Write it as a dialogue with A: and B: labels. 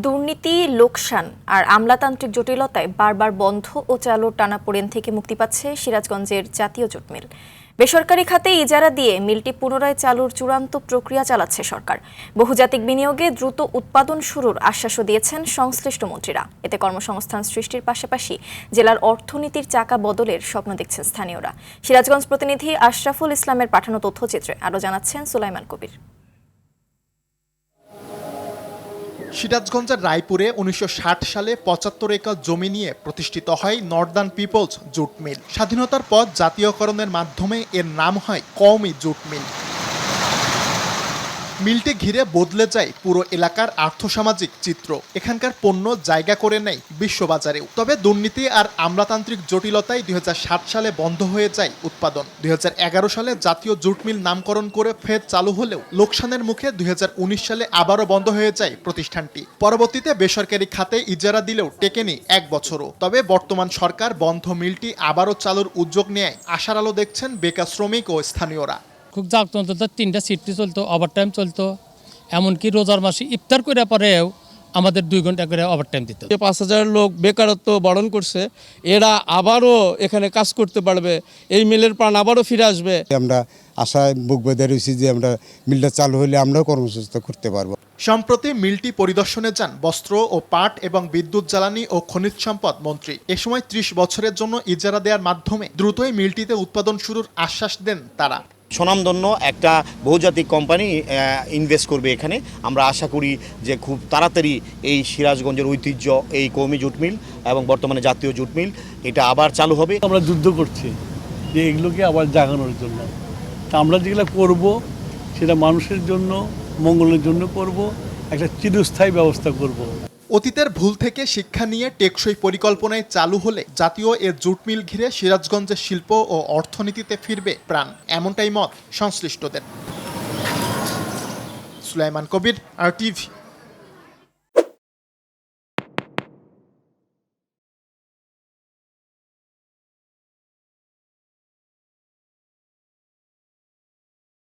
A: দুর্নীতি, লোকসান আর আমলাতান্ত্রিক জটিলতায় বারবার বন্ধ ও চালুর টানাপোড়েন থেকে মুক্তি পাচ্ছে সিরাজগঞ্জের জাতীয় জুট মিল। বেসরকারি খাতে ইজারা দিয়ে মিলটি পুনরায় চালুর চূড়ান্ত প্রক্রিয়া চালাচ্ছে সরকার। বহুজাতিক বিনিয়োগে দ্রুত উৎপাদন শুরুর আশ্বাসও দিয়েছেন সংশ্লিষ্ট মন্ত্রীরা। এতে কর্মসংস্থান সৃষ্টির পাশাপাশি জেলার অর্থনীতির চাকা বদলের স্বপ্ন দেখছেন স্থানীয়রা। সিরাজগঞ্জ প্রতিনিধি আশরাফুল ইসলামের পাঠানো তথ্যচিত্রে আরও জানাচ্ছেন সুলাইমান কবির।
B: সিরাজগঞ্জের রায়পুরে ১৯৬০ সালে ৭৫ একর জমি নিয়ে প্রতিষ্ঠিত হয় নর্দার্ন পিপলস জুট মিল। স্বাধীনতার পর জাতীয়করণের মাধ্যমে এর নাম হয় কওমি জুট মিল। মিলটি ঘিরে বদলে যায় পুরো এলাকার আর্থসামাজিক চিত্র। এখানকার পণ্য জায়গা করে নেয় বিশ্ববাজারেও। তবে দুর্নীতি আর আমলাতান্ত্রিক জটিলতায় ২০০৭ সালে বন্ধ হয়ে যায় উৎপাদন। ২০১১ সালে জাতীয় জুট মিল নামকরণ করে ফের চালু হলেও লোকসানের মুখে ২০১৯ সালে আবারও বন্ধ হয়ে যায় প্রতিষ্ঠানটি। পরবর্তীতে বেসরকারি খাতে ইজারা দিলেও টেকেনি ১ বছরও। তবে বর্তমান সরকার বন্ধ মিলটি আবারও চালুর উদ্যোগ নেয় আশার আলো দেখছেন বেকার শ্রমিক ও স্থানীয়রা।
C: খুব জাঁকজমকতা 3টা শিফটে চলতো, ওভারটাইম চলতো, এমনকি রোজার মাসে ইফতার করে পরেও আমাদের 2 ঘন্টা করে ওভারটাইম দিত।
D: ৫,০০০ লোক বেকারত্ব বরণ করছে, এরা আবারও এখানে কাজ করতে পারবে, এই মিলের প্রাণ আবারও ফিরে আসবে।
E: আমরা আশায় বুক বেঁধে রয়েছি যে আমরা মিলটা চালু হলে আমরাও কর্মসংস্থান করতে পারবো।
B: সম্প্রতি মিলটি পরিদর্শনে যান বস্ত্র ও পাট এবং বিদ্যুৎ জ্বালানি ও খনিজ সম্পদ মন্ত্রী। এ সময় ৩০ বছরের জন্য ইজারা দেওয়ার মাধ্যমে দ্রুতই মিলটিতে উৎপাদন শুরুর আশ্বাস দেন তারা।
F: স্বনামধন্য একটা বহুজাতিক কোম্পানি ইনভেস্ট করবে এখানে। আমরা আশা করি যে খুব তাড়াতাড়ি এই সিরাজগঞ্জের ঐতিহ্য এই কওমি জুট মিল এবং বর্তমানে জাতীয় জুট মিল এটা আবার চালু হবে।
G: আমরা যুদ্ধ করছি যে এগুলোকে আবার জাগানোর জন্য। তা আমরা যেগুলো করব সেটা মানুষের জন্য, মঙ্গলের জন্য করব, একটা চিরস্থায়ী ব্যবস্থা করব।
B: অতীতের ভুল থেকে শিক্ষা নিয়ে টেকসই পরিকল্পনায় চালু হলে জাতীয় এ জুট মিল ঘিরে সিরাজগঞ্জের শিল্প ও অর্থনীতিতে ফিরবে প্রাণ, এমনটাই মত সংশ্লিষ্টদের। সুলাইমান কবির, RTV।